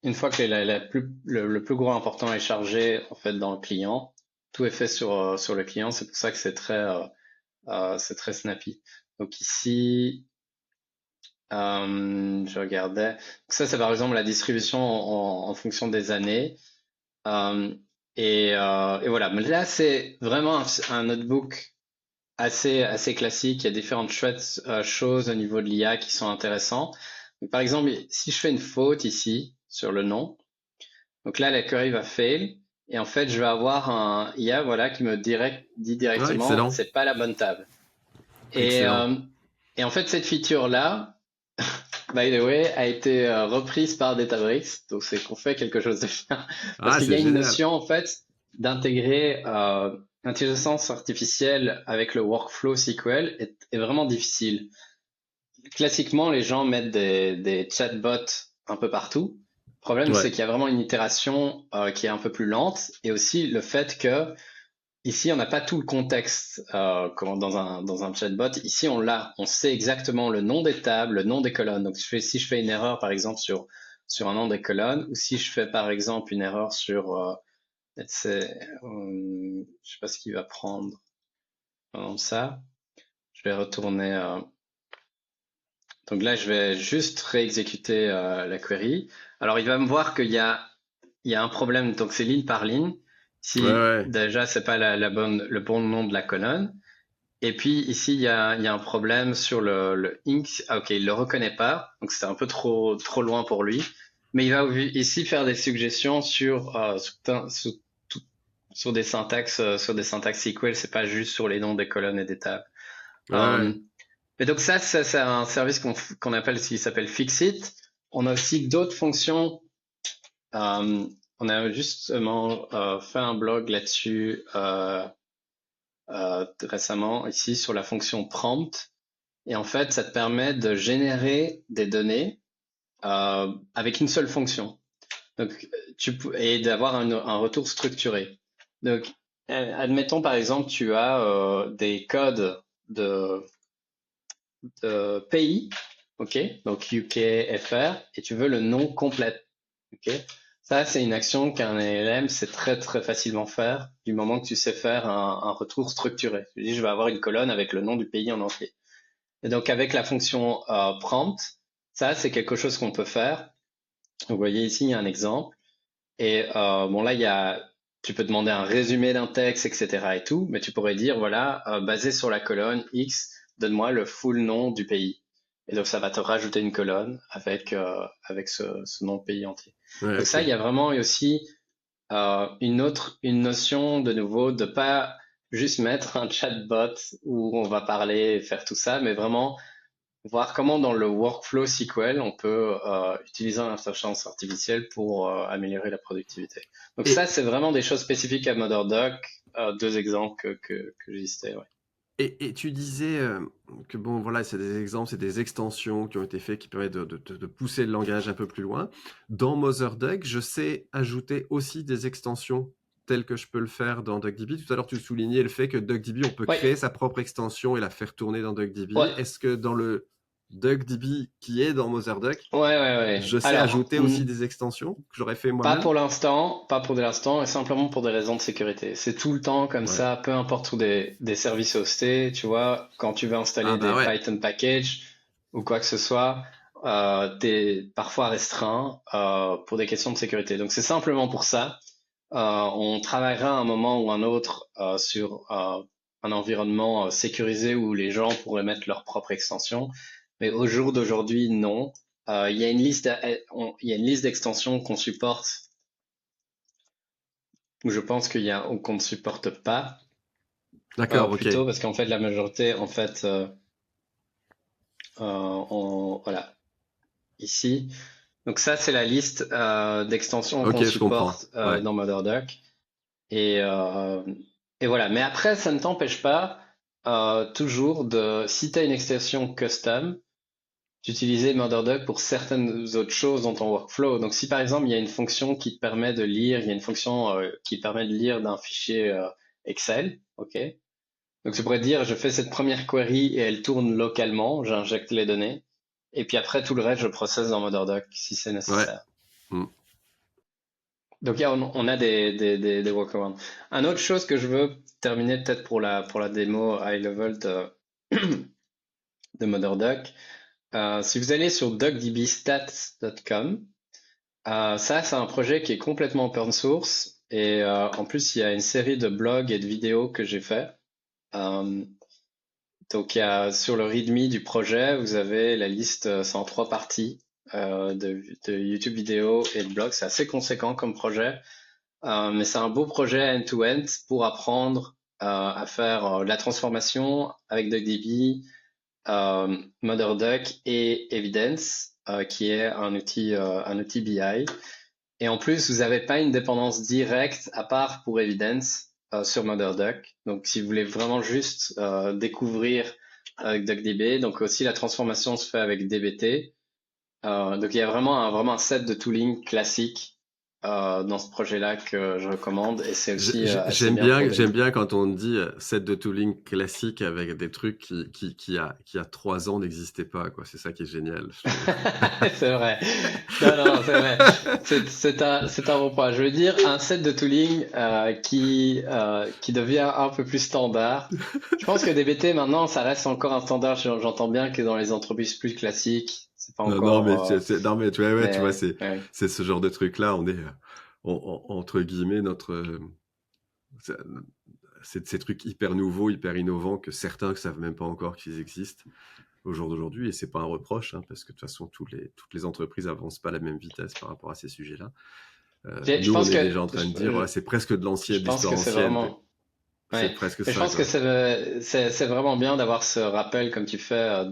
une fois que le plus gros important est chargé en fait dans le client. Tout est fait sur le client. C'est pour ça que c'est très snappy. Donc ici, je regardais. Donc ça, c'est par exemple la distribution en fonction des années. Et voilà. Mais là, c'est vraiment un notebook assez classique. Il y a différentes chouettes choses au niveau de l'IA qui sont intéressantes. Donc, par exemple, si je fais une faute ici sur le nom, donc là, la query va fail. Et en fait, je vais avoir un IA voilà, qui me dit directement c'est pas la bonne table. Et en fait, cette feature-là, by the way, a été reprise par Databricks. Donc, c'est qu'on fait quelque chose de bien. Parce qu'il y a une notion, en fait, d'intégrer l'intelligence artificielle avec le workflow SQL est vraiment difficile. Classiquement, les gens mettent des chatbots un peu partout. Le problème, c'est qu'il y a vraiment une itération qui est un peu plus lente, et aussi le fait que ici, on n'a pas tout le contexte comme dans un chatbot. Ici, on sait exactement le nom des tables, le nom des colonnes. Donc, si je fais une erreur, par exemple, sur un nom des colonnes, ou si je fais, par exemple, une erreur sur, je sais pas ce qu'il va prendre pendant ça. Je vais retourner. Donc là, je vais juste réexécuter la query. Alors, il va me voir qu'il y a un problème. Donc, c'est ligne par ligne. Si déjà, c'est pas le bon nom de la colonne. Et puis, ici, il y a un problème sur le ink. Ah, ok, il le reconnaît pas. Donc, c'est un peu trop loin pour lui. Mais il va ici faire des suggestions sur des syntaxes SQL. C'est pas juste sur les noms des colonnes et des tables. Et donc ça, c'est un service qu'on appelle, s'il s'appelle Fixit. On a aussi d'autres fonctions. On a justement fait un blog là-dessus récemment ici sur la fonction prompt. Et en fait, ça te permet de générer des données avec une seule fonction. Donc, et d'avoir un retour structuré. Donc, admettons par exemple, tu as des codes de, de pays, ok, donc UK, FR, et tu veux le nom complet, ok. Ça, c'est une action qu'un LLM sait très très facilement faire du moment que tu sais faire un retour structuré. Tu dis, je vais avoir une colonne avec le nom du pays en entier. Et donc, avec la fonction prompt, ça, c'est quelque chose qu'on peut faire. Vous voyez ici, il y a un exemple. Et bon, là, tu peux demander un résumé d'un texte, etc. et tout, mais tu pourrais dire, voilà, basé sur la colonne X, donne-moi le full nom du pays. Et donc, ça va te rajouter une colonne avec ce nom de pays entier. Ouais, Donc ça, il ok. y a vraiment aussi une notion de nouveau de pas juste mettre un chatbot où on va parler et faire tout ça, mais vraiment voir comment dans le workflow SQL on peut utiliser l'intelligence artificielle pour améliorer la productivité. Donc ça, Et, c'est vraiment des choses spécifiques à MotherDoc. Deux exemples que j'ai listés. Ouais. et tu disais que bon, voilà, c'est des exemples, c'est des extensions qui ont été faites qui permettent de pousser le langage un peu plus loin. Dans MotherDuck, je sais ajouter aussi des extensions telles que je peux le faire dans DuckDB. Tout à l'heure, tu soulignais le fait que DuckDB, on peut créer Ouais, sa propre extension et la faire tourner dans ouais, DuckDB. Est-ce que dans le DuckDB qui est dans MotherDuck, ouais. je sais Alors, ajouter aussi des extensions que j'aurais fait pas moi-même? pour l'instant, pas pour l'instant, et simplement pour des raisons de sécurité. C'est tout le temps comme Ouais. ça, peu importe où des services hostés, tu vois, quand tu veux Ah installer bah des ouais. Python packages ou quoi que ce soit, t'es parfois restreint pour des questions de sécurité. Donc c'est simplement pour ça. On travaillera à un moment ou un autre sur un environnement sécurisé où les gens pourraient mettre leur propre extension. Mais au jour d'aujourd'hui, non. Il y a une il y a une liste d'extensions qu'on supporte où je pense qu'on ne supporte pas D'accord, ok. plutôt parce qu'en fait la majorité en fait voilà ici. Donc ça c'est la liste d'extensions Ok, qu'on je comprends. supporte Ouais. dans MotherDuck. Et, euh, et voilà. Mais après, ça ne t'empêche pas toujours si tu as une extension custom, d'utiliser MurderDuck pour certaines autres choses dans ton workflow. Donc si par exemple, il y a une fonction qui te permet de lire, il y a une fonction qui te permet de lire d'un fichier Excel, ok? Donc tu pourrais dire, je fais cette première query et elle tourne localement, j'injecte les données, et puis après tout le reste, je processe dans MurderDuck si c'est Ouais. nécessaire. Mm. Donc on a des workarounds. Un autre chose que je veux terminer peut-être pour la démo high level de MotherDuck, si vous allez sur duckdbstats.com, ça c'est un projet qui est complètement open source et en plus il y a une série de blogs et de vidéos que j'ai fait. Euh, donc sur le README du projet, vous avez la liste, c'est en 3 parties de YouTube vidéos et de blogs. C'est assez conséquent comme projet. Mais c'est un beau projet end-to-end pour apprendre à faire la transformation avec DuckDB, MotherDuck et Evidence, qui est un outil BI. Et en plus, vous n'avez pas une dépendance directe à part pour Evidence sur MotherDuck. Donc, si vous voulez vraiment juste découvrir avec DuckDB, donc aussi la transformation se fait avec DBT. Donc, il y a vraiment un set de tooling classique dans ce projet-là que je recommande et c'est aussi assez bien pour J'aime démarrer. bien quand on dit set de tooling classique avec des trucs qui a 3 ans n'existaient pas, quoi. C'est ça qui est génial, je trouve. C'est vrai. Non, c'est vrai. C'est un bon point. Je veux dire, un set de tooling qui devient un peu plus standard. Je pense que DBT, maintenant, ça reste encore un standard. J'entends bien que dans les entreprises plus classiques, c'est pas Non, non, mais encore... non, mais tu vois, ouais, tu vois, mais, ouais. c'est ce genre de truc-là. On est, entre guillemets, c'est c'est ces trucs hyper nouveaux, hyper innovants que certains ne savent même pas encore qu'ils existent au jour d'aujourd'hui. Et c'est pas un reproche, hein, parce que de toute façon, toutes les entreprises avancent pas à la même vitesse par rapport à ces sujets-là. Je Nous, on pense est que, déjà en train de dire, ouais, c'est presque de je l'ancienne, de pense l'histoire que c'est ancienne. vraiment... C'est Ouais. presque Mais je ça, pense que quoi. c'est vraiment bien d'avoir ce rappel comme tu fais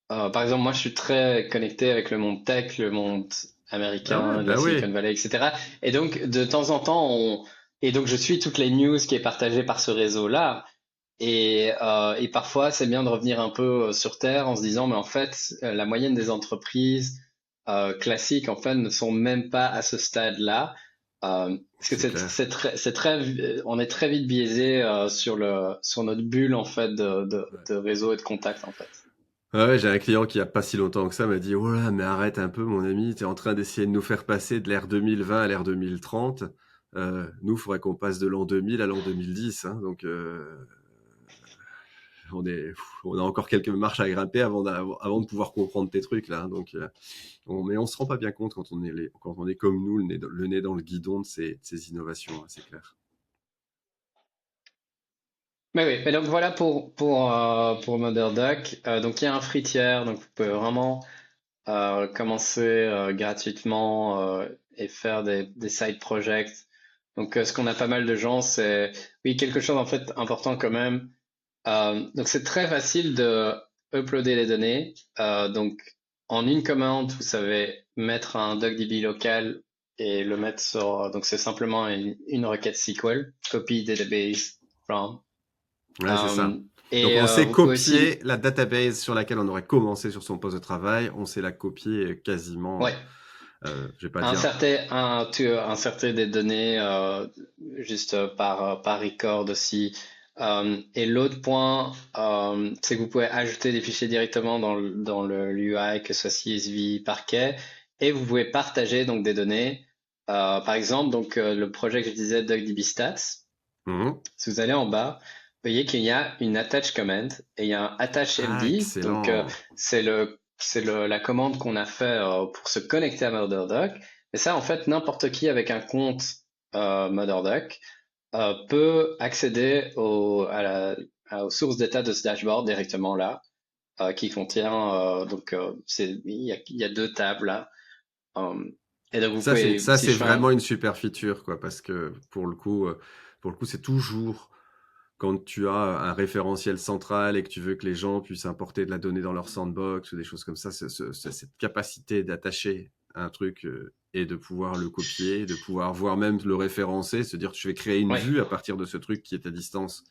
par exemple, moi, je suis très connecté avec le monde tech, le monde Ah ouais, américain, de la bah Silicon oui. Valley, etc. Et donc, de temps en temps, Et donc, je suis toutes les news qui est partagée par ce réseau-là. Et parfois, c'est bien de revenir un peu sur Terre en se disant, mais en fait, la moyenne des entreprises classiques, en fait, ne sont même pas à ce stade-là. Parce que C'est clair. on est très vite biaisé sur notre bulle, en fait, Ouais. de réseau et de contact, en fait. Ouais, j'ai un client qui a pas si longtemps que ça m'a dit: «Oh là, mais arrête un peu mon ami, tu es en train d'essayer de nous faire passer de l'ère 2020 à l'ère 2030. Nous, il faudrait qu'on passe de l'an 2000 à l'an 2010, hein, donc on a encore quelques marches à grimper avant de pouvoir comprendre tes trucs là, hein, donc mais on se rend pas bien compte quand on est comme nous, le nez dans le guidon de ces innovations, hein, c'est clair. Mais oui, mais donc voilà pour Mother Duck. Donc il y a un free tier, donc vous pouvez vraiment commencer gratuitement et faire des side projects. Donc ce qu'on a pas mal de gens, c'est oui quelque chose en fait important quand même. Donc c'est très facile de uploader les données. Donc en une commande, vous savez mettre un DuckDB local et le mettre sur. Donc c'est simplement une requête SQL, copy database from. Ouais, c'est ça. Euh, Donc et on sait vous pouvez aussi. copier la database sur laquelle on aurait commencé sur son poste de travail, on sait la copier quasiment, Ouais. je vais pas dire. Inserter des données juste par record aussi. Et l'autre point, c'est que vous pouvez ajouter des fichiers directement dans le l'UI, que ce soit CSV, Parquet, et vous pouvez partager donc des données. Par exemple, donc le projet que je disais, DuckDB Stats, Mhm. si vous allez en bas, vous voyez qu'il y a une attach command et il y a un attach Ah, MD. Donc excellent. la commande qu'on a fait pour se connecter à MotherDuck. Et ça, en fait, n'importe qui avec un compte MotherDuck peut accéder aux sources d'état de ce dashboard directement là, qui contient il y a deux tables là. Euh, et donc vous pouvez, Ça si c'est je fais un, vraiment une super feature, quoi, parce que pour le coup, c'est toujours quand tu as un référentiel central et que tu veux que les gens puissent importer de la donnée dans leur sandbox ou des choses comme ça, cette capacité d'attacher un truc et de pouvoir le copier, de pouvoir voir même le référencer, se dire je vais créer une ouais, vue à partir de ce truc qui est à distance,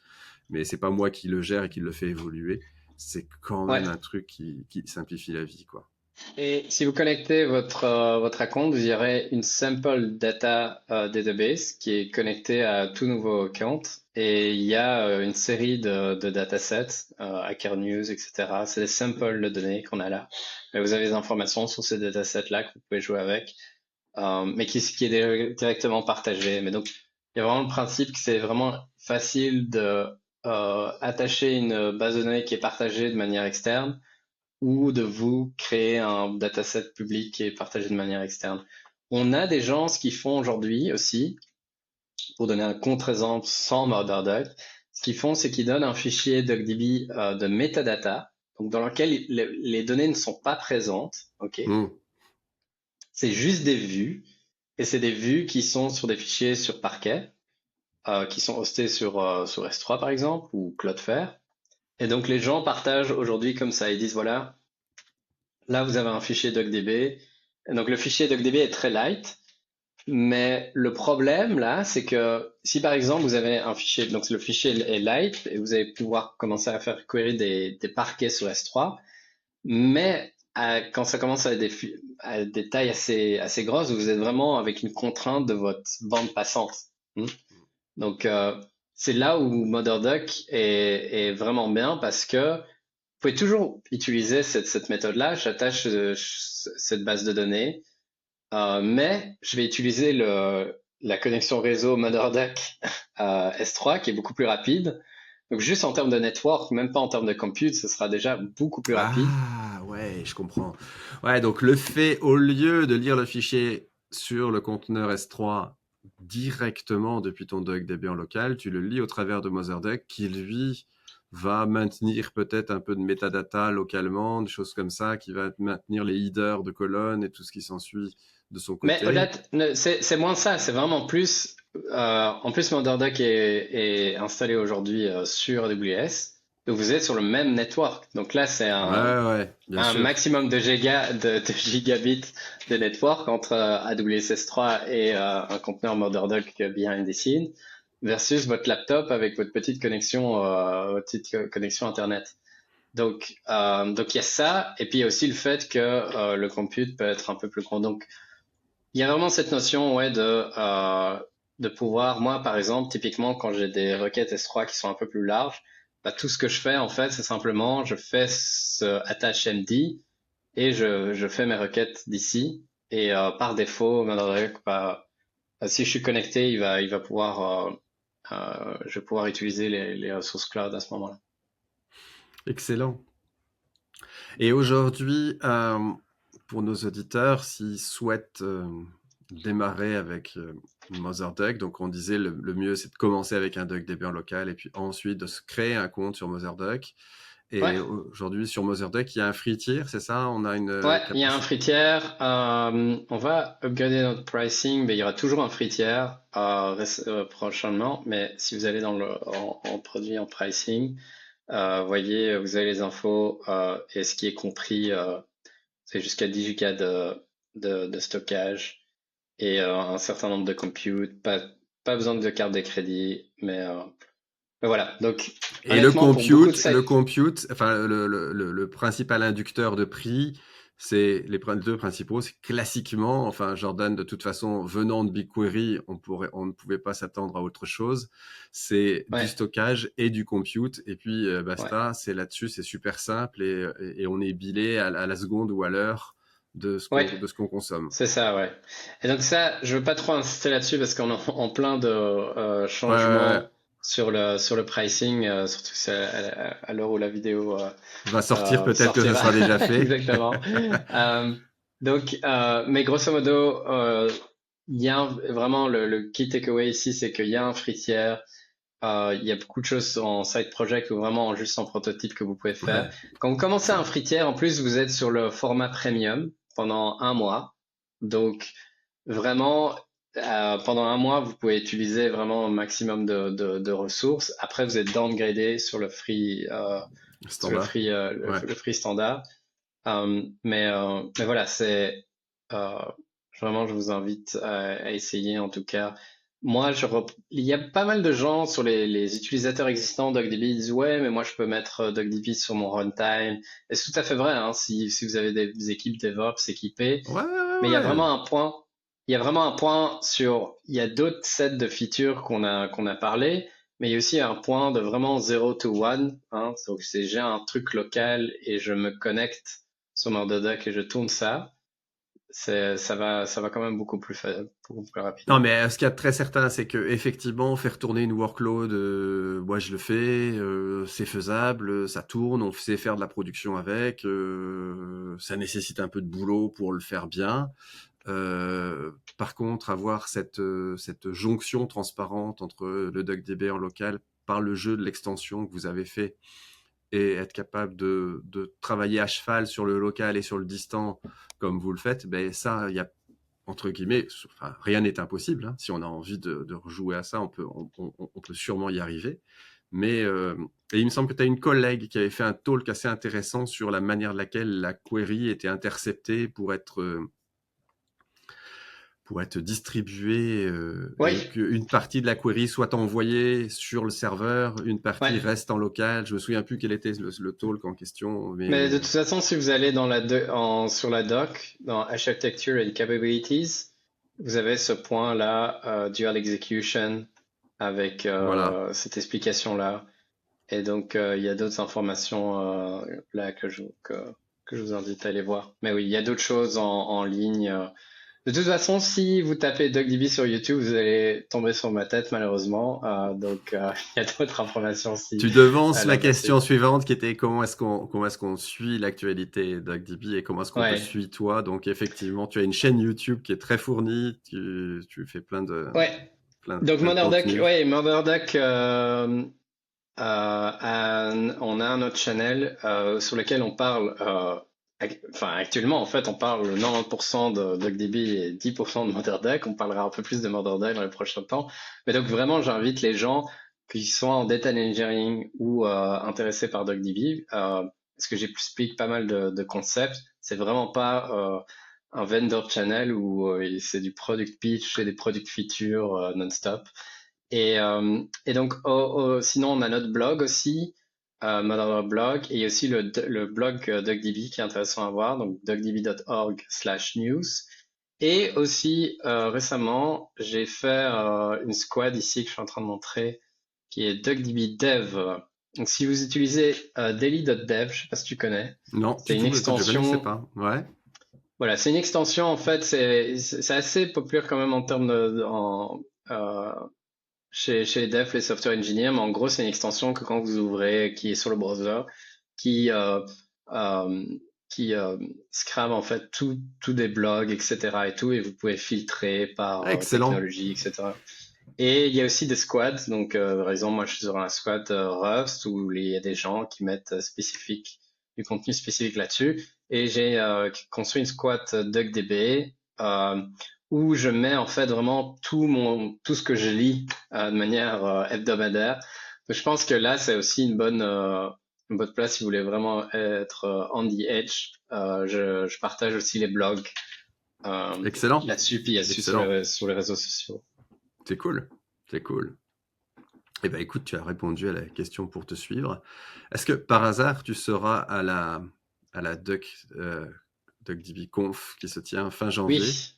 mais c'est pas moi qui le gère et qui le fait évoluer. C'est quand ouais. même un truc qui simplifie la vie, quoi. Et si vous connectez votre compte, vous aurez une sample data database qui est connectée à tout nouveau account. Et il y a une série de datasets, Hacker News, etc. C'est des samples de données qu'on a là. Mais vous avez des informations sur ces datasets-là que vous pouvez jouer avec, mais qui est directement partagé. Mais donc, il y a vraiment le principe que c'est vraiment facile de attacher une base de données qui est partagée de manière externe ou de vous créer un dataset public qui est partagé de manière externe. On a des gens, ce qu'ils font aujourd'hui aussi, pour donner un contre-exemple sans MurderDuck, ce qu'ils font, c'est qu'ils donnent un fichier DuckDB de metadata, donc dans lequel les données ne sont pas présentes, ok? Mm. C'est juste des vues, et c'est des vues qui sont sur des fichiers sur Parquet, qui sont hostés sur S3 par exemple, ou Cloudflare. Et donc les gens partagent aujourd'hui comme ça, ils disent voilà, là, vous avez un fichier DuckDB. Donc, le fichier DuckDB est très light. Mais le problème, là, c'est que si par exemple vous avez un fichier, donc le fichier est light et vous allez pouvoir commencer à faire query des parquets sur S3, mais quand ça commence à des tailles assez grosses, vous êtes vraiment avec une contrainte de votre bande passante. Hmm. Donc, c'est là où MotherDuck est vraiment bien parce que vous pouvez toujours utiliser cette méthode-là. J'attache cette base de données, mais je vais utiliser la connexion réseau MotherDuck S3 qui est beaucoup plus rapide. Donc juste en termes de network, même pas en termes de compute, ce sera déjà beaucoup plus rapide. Ah, ouais, je comprends. Ouais, donc le fait, au lieu de lire le fichier sur le conteneur S3 directement depuis ton DuckDB en local, tu le lis au travers de MotherDuck qui, lui, va maintenir peut-être un peu de metadata localement, des choses comme ça, qui va maintenir les headers de colonnes et tout ce qui s'ensuit de son Mais au-delà, côté. c'est moins ça, c'est vraiment plus. En plus, MotherDuck est installé aujourd'hui sur AWS. Donc vous êtes sur le même network. Donc là, c'est Ouais, bien un sûr. maximum de gigabits de network entre AWS3 et un conteneur MurderDog behind the scene versus votre laptop avec votre petite connexion Internet. Donc il y a ça, et puis il y a aussi le fait que le compute peut être un peu plus grand. Donc il y a vraiment cette notion, ouais, de pouvoir. Moi, par exemple, typiquement, quand j'ai des requêtes S3 qui sont un peu plus larges, bah, tout ce que je fais, en fait, c'est simplement, je fais ce attach MD et je fais mes requêtes d'ici. Et par défaut, si je suis connecté, il va pouvoir, je vais pouvoir utiliser les ressources cloud à ce moment-là. Excellent. Et aujourd'hui, pour nos auditeurs, s'ils souhaitent démarrer avec MotherDuck, donc on disait le mieux c'est de commencer avec un DuckDB en local et puis ensuite de se créer un compte sur MotherDuck. Ouais. Et aujourd'hui, sur MotherDuck, il y a un free tier, c'est ça? On a une Ouais, il y a un capacité. free tier. On va upgrader notre pricing, mais il y aura toujours un free tier prochainement. Mais si vous allez en produit en pricing, voyez, vous avez les infos et ce qui est compris, c'est jusqu'à 10 Go de stockage et un certain nombre de compute. Pas besoin de carte de crédit, mais voilà. Donc Et honnêtement, pour beaucoup de le sites, compute, enfin le principal inducteur de prix, c'est deux principaux. C'est classiquement, enfin Jordan, de toute façon, venant de BigQuery, on ne pouvait pas s'attendre à autre chose. C'est du ouais, stockage et du compute. Et puis ouais. basta, c'est là-dessus, c'est super simple et on est billé à la seconde ou à l'heure Ouais, de ce qu'on consomme. c'est ça, ouais. Et donc ça, je veux pas trop insister là-dessus parce qu'on est en plein de Ouais, ouais, ouais. changements sur le pricing, surtout que c'est à l'heure où la vidéo Va sortir, peut-être que ça sortira. sera déjà fait. Exactement. Euh, mais grosso modo, il y a vraiment le key takeaway ici, c'est qu'il y a un free tier. Il y a beaucoup de choses en side project ou vraiment juste en prototype que vous pouvez faire. Ouais. Quand vous commencez un free tier, en plus, vous êtes sur le format premium pendant un mois. Donc, vraiment, pendant un mois, vous pouvez utiliser vraiment un maximum de ressources. Après, vous êtes downgradé Standard. Ouais. le free standard. Mais voilà, euh, vraiment, je vous invite à essayer en tout cas. Moi, il y a pas mal de gens sur les utilisateurs existants DuckDB qui disent ouais, mais moi je peux mettre DuckDB sur mon runtime. Et c'est tout à fait vrai, hein, si vous avez des équipes DevOps équipées. Ouais, ouais, Mais ouais. il y a vraiment un point il y a d'autres sets de features qu'on a parlé, mais il y a aussi un point de vraiment 0 to 1, hein. Donc c'est j'ai un truc local et je me connecte sur MurderDuck et je tourne ça. Ça va quand même beaucoup plus Non, rapidement. mais ce qu'il y a de très certain, c'est que effectivement, faire tourner une workload, moi je le fais, c'est faisable, ça tourne, on sait faire de la production avec, ça nécessite un peu de boulot pour le faire bien. Par contre, avoir cette jonction transparente entre le DuckDB en local par le jeu de l'extension que vous avez fait et être capable de travailler à cheval sur le local et sur le distant comme vous le faites, ben ça, il y a entre guillemets, enfin, rien n'est impossible. Hein. Si on a envie de rejouer à ça, on peut sûrement y arriver. Mais et il me semble que tu as une collègue qui avait fait un talk assez intéressant sur la manière de laquelle la query était interceptée pour être distribuée Oui, et qu'une partie de la query soit envoyée sur le serveur, une partie ouais. reste en local. Je me souviens plus quel était le talk en question, Mais mais de toute façon, si vous allez sur la doc, dans Architecture and Capabilities, vous avez ce point-là, Dual Execution, avec voilà. cette explication-là. Et donc, il y a d'autres informations là que je vous invite à aller voir. Mais oui, il y a d'autres choses en ligne. De toute façon, si vous tapez DuckDB sur YouTube, vous allez tomber sur ma tête, malheureusement. Il y a d'autres informations aussi Tu devances la là-dessus. question suivante qui était comment est-ce qu'on suit l'actualité DuckDB et comment est-ce qu'on te Ouais, suit toi. Donc effectivement, tu as une chaîne YouTube qui est très fournie, tu fais ouais. Donc plein de MurderDuck, contenu. ouais, MurderDuck, on a un autre channel sur lequel on parle, enfin actuellement en fait on parle 90% de DuckDB et 10% de MurderDuck. On parlera un peu plus de MurderDuck dans les prochains temps. Mais donc vraiment j'invite les gens qu'ils soient en data engineering ou intéressés par DuckDB, parce que j'explique pas mal de concepts. C'est vraiment pas un vendor channel où c'est du product pitch et des product features non-stop. Et donc, sinon, on a notre blog aussi, notre blog, et aussi le blog DuckDB qui est intéressant à voir, donc duckdb.org/news. Et aussi, récemment, j'ai fait une squad ici que je suis en train de montrer, qui est DuckDB Dev. Donc, si vous utilisez daily.dev, je sais pas si tu connais, Non, c'est du une tout, écoute, je connaissais extension. pas. Ouais, Voilà, c'est une extension en fait. C'est assez populaire quand même en termes chez les devs, les software engineers, mais en gros, c'est une extension que quand vous ouvrez, qui est sur le browser, qui euh, qui scrape en fait tout des blogs, etc. et tout, et vous pouvez filtrer par excellent. technologie, etc. Et il y a aussi des squads. Donc, par exemple, moi, je suis sur un squad Rust où il y a des gens qui mettent du contenu spécifique là-dessus. Et j'ai construit une squad DuckDB où je mets en fait vraiment tout ce que je lis de manière hebdomadaire. Donc, je pense que là, c'est aussi une bonne place si vous voulez vraiment être on the edge. Je partage aussi les blogs Excellent. là-dessus, puis là-dessus Excellent. sur les réseaux sociaux. C'est cool. C'est cool. Eh ben, écoute, tu as répondu à la question pour te suivre. Est-ce que par hasard, tu seras à la DuckDB Conf qui se tient fin janvier, Oui,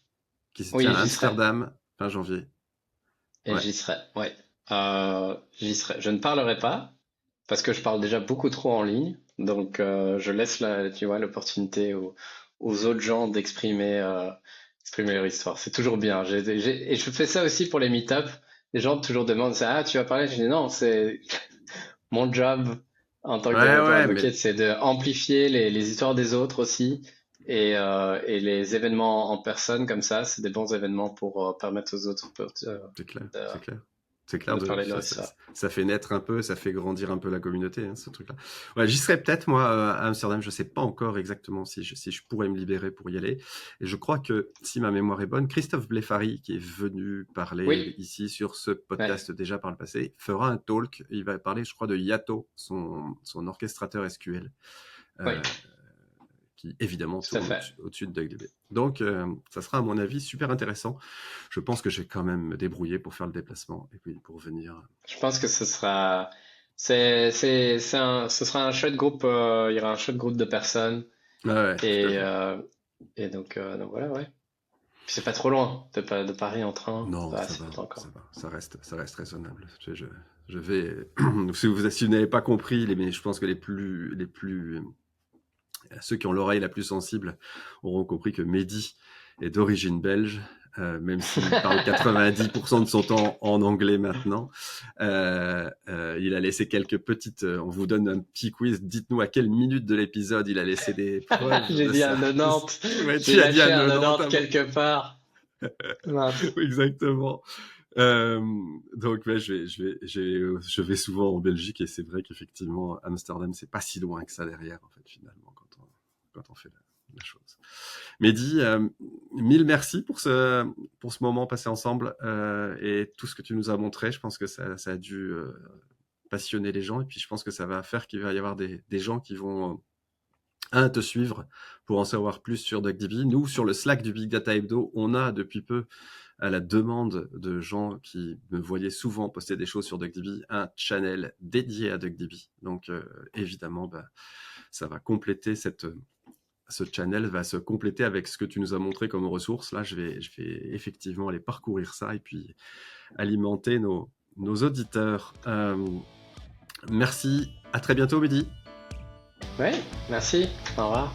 qui se tient oui, à j'y serai. Amsterdam fin janvier? Et Ouais. j'y serai, ouais. J'y serai. Je ne parlerai pas parce que je parle déjà beaucoup trop en ligne. Donc, je laisse tu vois, l'opportunité aux autres gens exprimer leur histoire. C'est toujours bien. Et je fais ça aussi pour les meet-up. Les gens toujours demandent ça. Ah, tu vas parler? Je dis non, c'est mon job en tant que Ouais, développeur ouais, mais advocate, c'est de amplifier les histoires des autres aussi. Et les événements en personne comme ça, c'est des bons événements pour permettre aux autres c'est clair, de, c'est clair. C'est clair, de parler de leur histoire. ça fait naître un peu, ça fait grandir un peu la communauté, hein, ce truc-là. Ouais, j'y serai peut-être, moi, à Amsterdam. Je sais pas encore exactement si je pourrais me libérer pour y aller. Et je crois que, si ma mémoire est bonne, Christophe Blefari, qui est venu parler Oui, ici sur ce ouais, podcast déjà par le passé, fera un talk. Il va parler, je crois, de Yato, son orchestrateur SQL. oui, Qui évidemment tout à tourne fait. au-dessus de DuckDB. Donc, ça sera à mon avis super intéressant. Je pense que je vais quand même me débrouiller pour faire le déplacement et puis pour venir. Je pense que ce sera un chouette groupe, il y aura un chouette groupe de personnes Ouais, ouais, tout à et, fait. euh, et donc voilà, ouais. Puis c'est pas trop loin de Paris en train, Non, ça c'est va, pas trop ça encore. va, ça reste raisonnable. Je vais. Si vous n'avez pas compris, mais je pense que ceux qui ont l'oreille la plus sensible auront compris que Mehdi est d'origine belge, même s'il parle 90% de son temps en anglais maintenant. Il a laissé quelques petites... on vous donne un petit quiz. Dites-nous à quelle minute de l'épisode il a laissé des preuves J'ai de dit un ça. 90, Ouais, j'ai tu as dit à lâché un 90 90 avant. quelque part. Mince. Exactement. Euh, donc ouais, je vais souvent en Belgique et c'est vrai qu'effectivement Amsterdam c'est pas si loin que ça derrière en fait finalement quand on fait la chose. Mehdi, mille merci pour ce moment passé ensemble et tout ce que tu nous as montré. Je pense que ça a dû passionner les gens et puis je pense que ça va faire qu'il va y avoir des gens qui vont te suivre pour en savoir plus sur DuckDB. Nous, sur le Slack du Big Data Hebdo, on a depuis peu, à la demande de gens qui me voyaient souvent poster des choses sur DuckDB, un channel dédié à DuckDB. Donc, évidemment, ça va compléter ce channel va se compléter avec ce que tu nous as montré comme ressources. Là, je vais effectivement aller parcourir ça et puis alimenter nos auditeurs. Merci. À très bientôt, Mehdi. Ouais, merci. Au revoir.